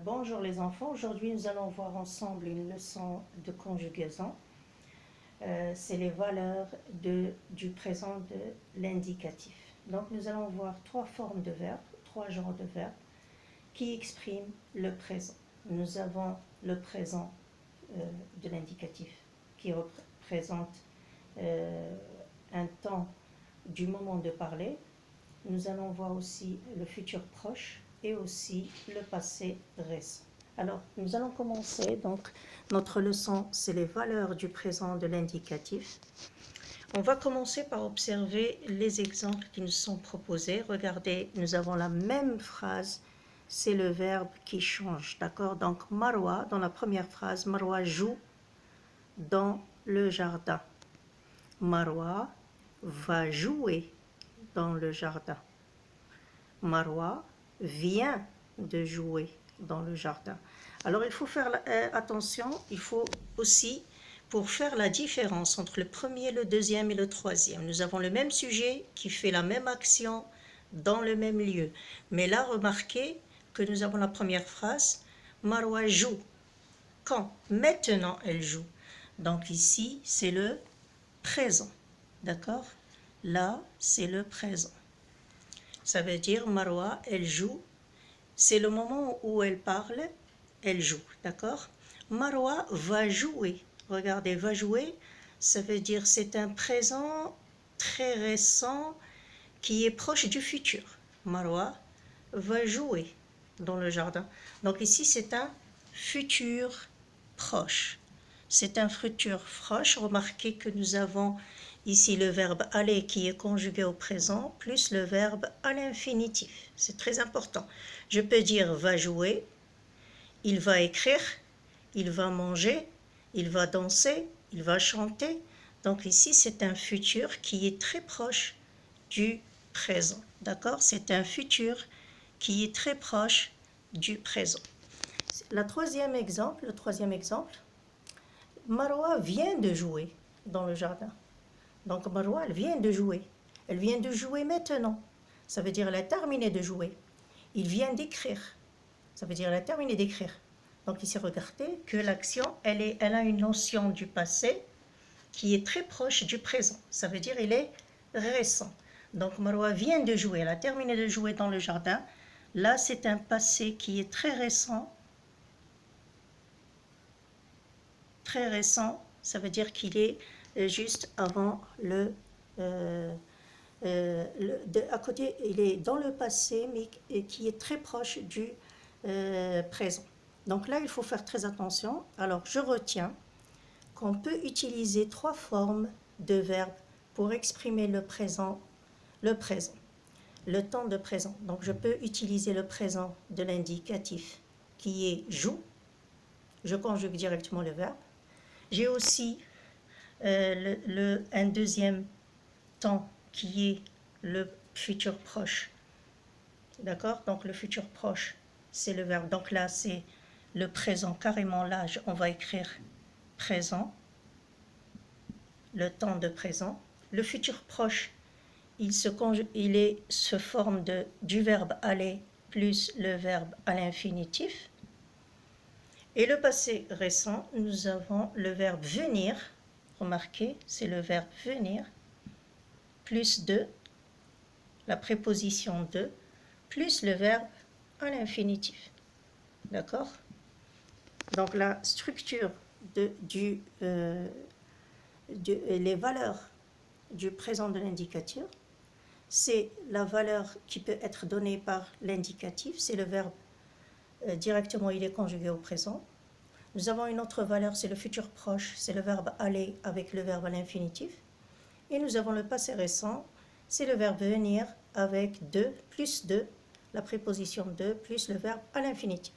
Bonjour les enfants, aujourd'hui nous allons voir ensemble une leçon de conjugaison. C'est les valeurs du présent de l'indicatif. Donc nous allons voir trois formes de verbes, trois genres de verbes qui expriment le présent. Nous avons le présent de l'indicatif qui représente un temps du moment de parler. Nous allons voir aussi le futur proche et aussi le passé récent. Alors, nous allons commencer. Donc, notre leçon, c'est les valeurs du présent de l'indicatif. On va commencer par observer les exemples qui nous sont proposés. Regardez, nous avons la même phrase, c'est le verbe qui change, d'accord? Donc, Marwa, dans la première phrase, Marwa joue dans le jardin. Marwa va jouer dans le jardin. Marwa vient de jouer dans le jardin. Alors il faut faire attention, il faut aussi, pour faire la différence entre le premier, le deuxième et le troisième, nous avons le même sujet qui fait la même action dans le même lieu. Mais là, remarquez que nous avons la première phrase, Marwa joue. Quand? Maintenant, elle joue. Donc ici, c'est le présent. D'accord? Là, c'est le présent. Ça veut dire Marwa, elle joue. C'est le moment où elle parle, elle joue. D'accord? Marwa va jouer. Regardez, va jouer, ça veut dire c'est un présent très récent qui est proche du futur. Marwa va jouer dans le jardin. Donc ici, c'est un futur proche. C'est un futur proche. Remarquez que nous avons ici le verbe aller qui est conjugué au présent, plus le verbe à l'infinitif. C'est très important. Je peux dire va jouer, il va écrire, il va manger, il va danser, il va chanter. Donc ici, c'est un futur qui est très proche du présent. D'accord? C'est un futur qui est très proche du présent. Le troisième exemple, Marwa vient de jouer dans le jardin. Donc Marwa, elle vient de jouer. Elle vient de jouer maintenant. Ça veut dire elle a terminé de jouer. Il vient d'écrire. Ça veut dire elle a terminé d'écrire. Donc ici, regardez que l'action, elle a une notion du passé qui est très proche du présent. Ça veut dire il est récent. Donc Marwa vient de jouer. Elle a terminé de jouer dans le jardin. Là, c'est un passé qui est très récent. Très récent, ça veut dire qu'il est juste avant à côté, il est dans le passé, mais qui est très proche du présent. Donc là, il faut faire très attention. Alors, je retiens qu'on peut utiliser trois formes de verbes pour exprimer le présent, le temps de présent. Donc, je peux utiliser le présent de l'indicatif qui est joue. Je conjugue directement le verbe. J'ai aussi un deuxième temps qui est le futur proche. D'accord? Donc le futur proche, c'est le verbe. Donc là, c'est le présent. Carrément là, on va écrire présent. Le temps de présent. Le futur proche, il se forme du verbe aller plus le verbe à l'infinitif. Et le passé récent, nous avons le verbe venir. Remarquez, c'est le verbe venir, plus de, la préposition de, plus le verbe à l'infinitif. D'accord? Donc la structure les valeurs du présent de l'indicatif, c'est la valeur qui peut être donnée par l'indicatif, c'est le verbe directement, il est conjugué au présent. Nous avons une autre valeur, c'est le futur proche, c'est le verbe aller avec le verbe à l'infinitif. Et nous avons le passé récent, c'est le verbe venir avec de, plus de, la préposition de, plus le verbe à l'infinitif.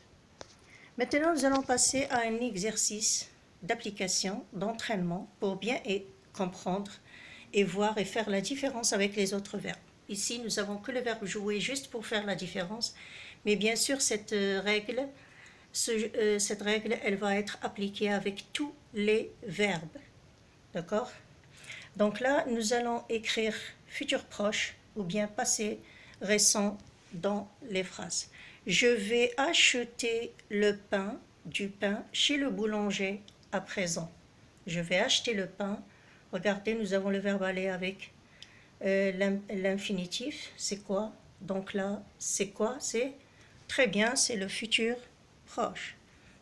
Maintenant, nous allons passer à un exercice d'application, d'entraînement, pour bien comprendre et voir et faire la différence avec les autres verbes. Ici, nous avons que le verbe jouer juste pour faire la différence. Mais bien sûr, cette règle, elle va être appliquée avec tous les verbes. D'accord? Donc là, nous allons écrire futur proche ou bien passé récent dans les phrases. Je vais acheter du pain chez le boulanger à présent. Je vais acheter le pain. Regardez, nous avons le verbe aller avec l'infinitif. C'est quoi? Donc là, c'est quoi? C'est très bien, c'est le futur proche.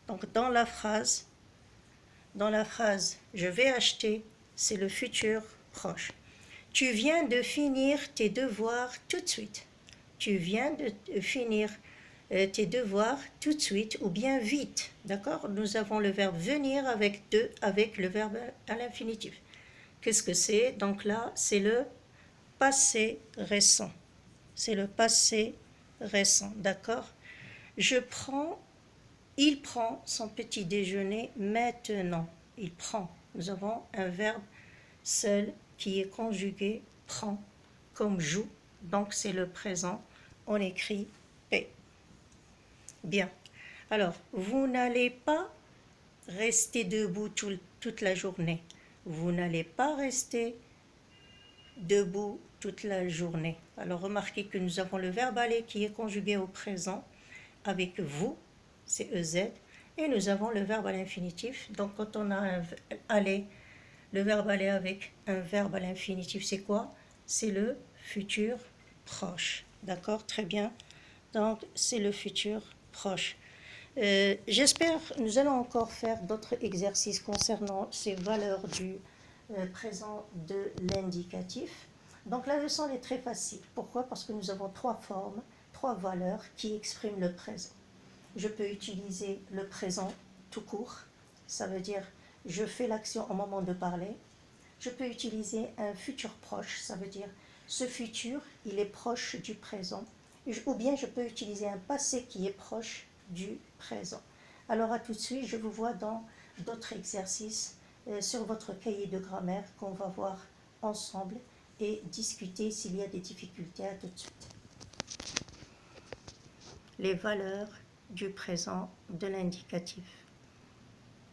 Donc dans la phrase, je vais acheter, c'est le futur proche. Tu viens de finir tes devoirs tout de suite. Tu viens de finir tes devoirs tout de suite ou bien vite. D'accord? Nous avons le verbe venir avec le verbe à l'infinitif. Qu'est-ce que c'est? Donc là, c'est le passé récent. C'est le passé récent. D'accord? Il prend son petit déjeuner maintenant. Il prend. Nous avons un verbe seul qui est conjugué prend comme joue. Donc c'est le présent. On écrit P. Bien. Alors, vous n'allez pas rester debout toute la journée. Vous n'allez pas rester debout toute la journée. Alors, remarquez que nous avons le verbe aller qui est conjugué au présent avec vous, c'est EZ, et nous avons le verbe à l'infinitif. Donc, quand on a un aller, le verbe aller avec un verbe à l'infinitif, c'est quoi? C'est le futur proche. D'accord? Très bien. Donc, c'est le futur proche. J'espère, nous allons encore faire d'autres exercices concernant ces valeurs du présent de l'indicatif. Donc la leçon est très facile. Pourquoi? Parce que nous avons trois formes, trois valeurs qui expriment le présent. Je peux utiliser le présent tout court, ça veut dire je fais l'action au moment de parler. Je peux utiliser un futur proche, ça veut dire ce futur, il est proche du présent. Ou bien je peux utiliser un passé qui est proche du présent. Alors à tout de suite, je vous vois dans d'autres exercices sur votre cahier de grammaire qu'on va voir ensemble et discuter s'il y a des difficultés. À tout de suite. Les valeurs du présent de l'indicatif.